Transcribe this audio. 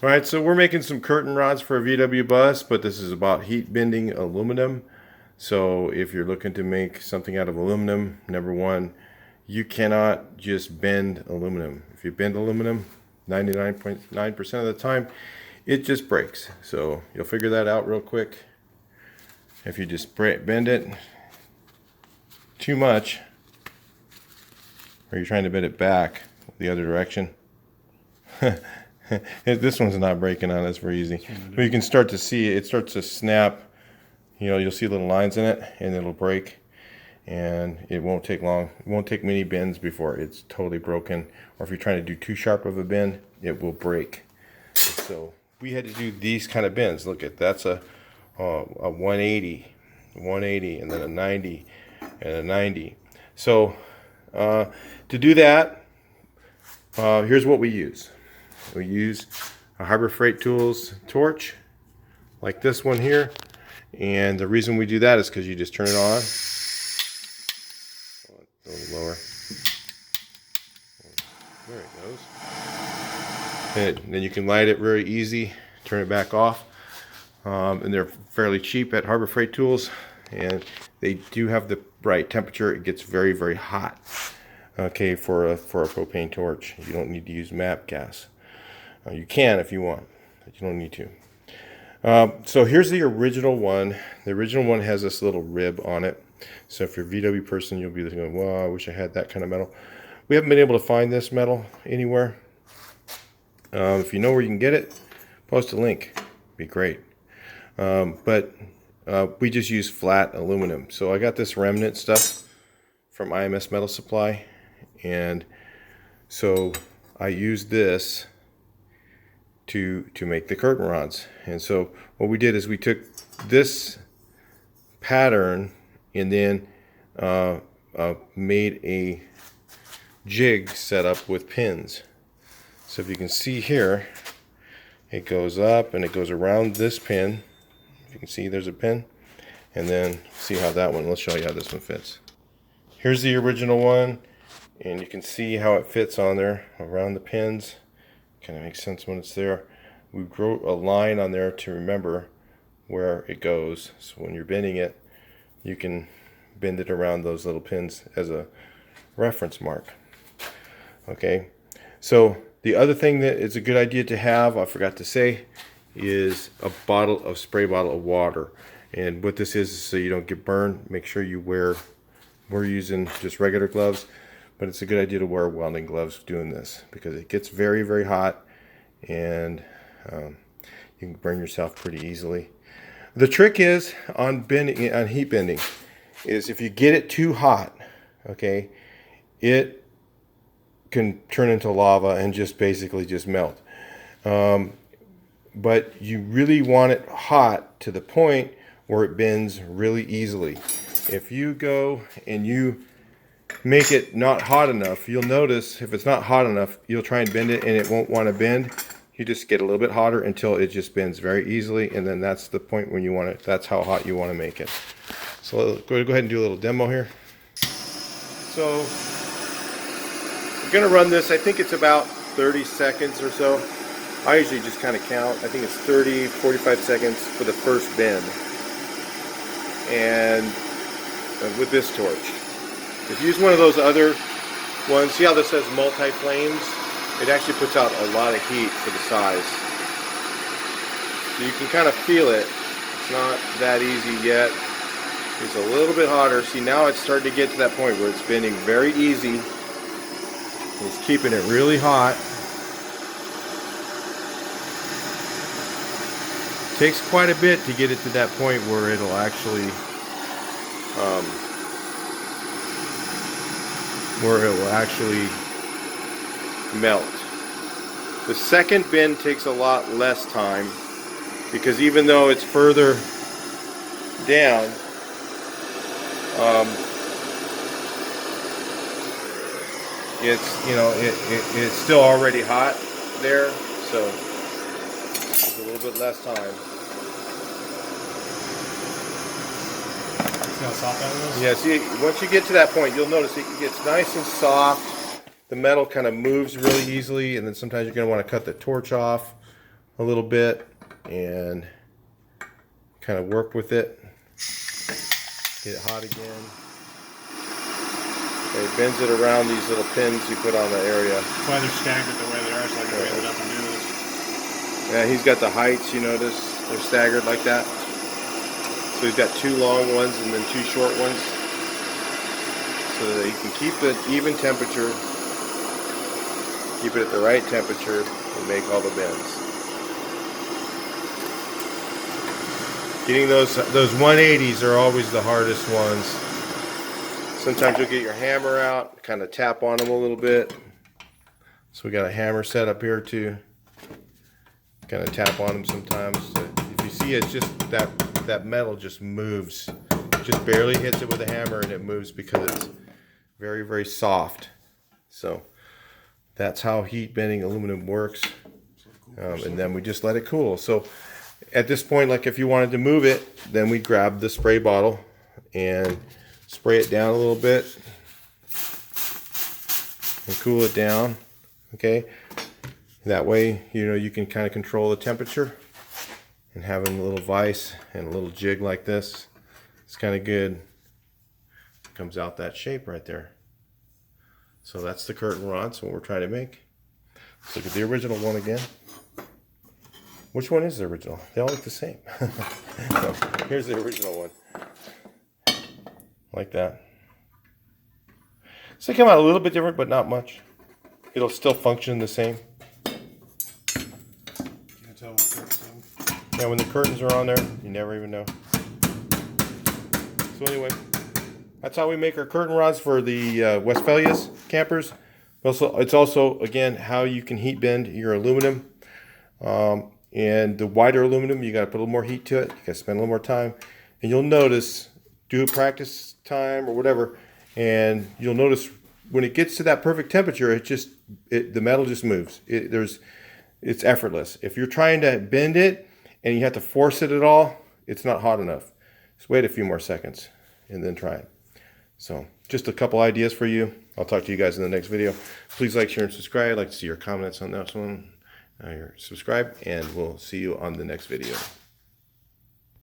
All right, so we're making some curtain rods for a VW bus, but this is about heat bending aluminum. So if you're looking to make something out of aluminum, number one, you cannot just bend aluminum. If you bend aluminum, 99.9% of the time, it just breaks. So you'll figure that out real quick. If you just bend it too much, or you're trying to bend it back the other direction, this one's not breaking on us very easy. But you can start to see it starts to snap. You know, you'll see little lines in it, and it'll break. And it won't take long. It won't take many bends before it's totally broken. Or if you're trying to do too sharp of a bend, it will break. So we had to do these kind of bends. Look at that's a 180, and then a 90, and a 90. So to do that, here's what we use. We use a Harbor Freight Tools torch, like this one here. And the reason we do that is because you just turn it on. A little lower. There it goes. And then you can light it very easy, turn it back off. And they're fairly cheap at Harbor Freight Tools. And they do have the right temperature. It gets very, very hot. Okay, for a propane torch. You don't need to use MAP gas. You can if you want, but you don't need to. So here's the original one. The original one has this little rib on it. So if you're a VW person, you'll be going, well, I wish I had that kind of metal. We haven't been able to find this metal anywhere. If you know where you can get it, post a link. It'd be great. But we just use flat aluminum. So I got this remnant stuff from IMS Metal Supply. And so I used this to make the curtain rods. And so what we did is we took this pattern and then made a jig setup with pins. So if you can see here, it goes up and it goes around this pin. If you can see, there's a pin. And then see how that one, let's show you how this one fits. Here's the original one, and you can see how it fits on there around the pins. Kind of makes sense when it's there. We wrote a line on there to remember where it goes. So when you're bending it, you can bend it around those little pins as a reference mark. Okay, so the other thing that is a good idea to have, I forgot to say, is a spray bottle of water. And what this is so you don't get burned, make sure you we're using just regular gloves. But it's a good idea to wear welding gloves doing this because it gets very, very hot and you can burn yourself pretty easily. The trick is on heat bending, is if you get it too hot, okay, it can turn into lava and just basically just melt. But you really want it hot to the point where it bends really easily. If you go and you make it not hot enough, you'll notice if it's not hot enough, you'll try and bend it and it won't want to bend. You just get a little bit hotter until it just bends very easily, and then that's the point when you want it. That's how hot you want to make it. So go ahead and do a little demo here. So we're going to run this. I think it's about 30 seconds or so. I usually just kind of count. I think it's 30, 45 seconds for the first bend. And with this torch. If you use one of those other ones, see how this says multi-flames? It actually puts out a lot of heat for the size. So you can kind of feel it. It's not that easy yet. It's a little bit hotter. See, now it's starting to get to that point where it's bending very easy. It's keeping it really hot. Takes quite a bit to get it to that point where it'll actually melt. The second bend takes a lot less time because even though it's further down, it's still already hot there, so it's a little bit less time. See how soft that is? Yeah, see, once you get to that point, you'll notice it gets nice and soft. The metal kind of moves really easily, and then sometimes you're going to want to cut the torch off a little bit and kind of work with it. Get it hot again. Okay, bends it around these little pins you put on the area. That's why they're staggered the way they are, so I can raise it up and do this. Yeah, he's got the heights, you notice? They're staggered like that. So he's got 2 long ones and then 2 short ones. So that you can keep the even temperature, keep it at the right temperature, and make all the bends. Getting those 180s are always the hardest ones. Sometimes you'll get your hammer out, kind of tap on them a little bit. So we got a hammer set up here too. Kind of tap on them sometimes. If you see, it's just that metal just moves. It just barely hits it with a hammer and it moves because it's very, very soft. So that's how heat bending aluminum works. And then we just let it cool. So at this point, like if you wanted to move it, then we grab the spray bottle and spray it down a little bit and cool it down. Okay, that way you can kind of control the temperature, and having a little vise and a little jig like this, it's kind of good. It comes out that shape right there. So that's the curtain rods, what we're trying to make. Let's look at the original one again. Which one is the original? They all look the same. So here's the original one. Like that. So they come out a little bit different, but not much. It'll still function the same. Yeah, when the curtains are on there, you never even know. So anyway, that's how we make our curtain rods for the Westphalias campers. It's also, again, how you can heat bend your aluminum. And the wider aluminum, you got to put a little more heat to it. You got to spend a little more time. And you'll notice, do a practice time or whatever, and you'll notice when it gets to that perfect temperature, the metal just moves. It's effortless. If you're trying to bend it and you have to force it at all, it's not hot enough. Just wait a few more seconds and then try it. So just a couple ideas for you. I'll talk to you guys in the next video. Please like, share, and subscribe. I'd like to see your comments on this one. Subscribe, and we'll see you on the next video.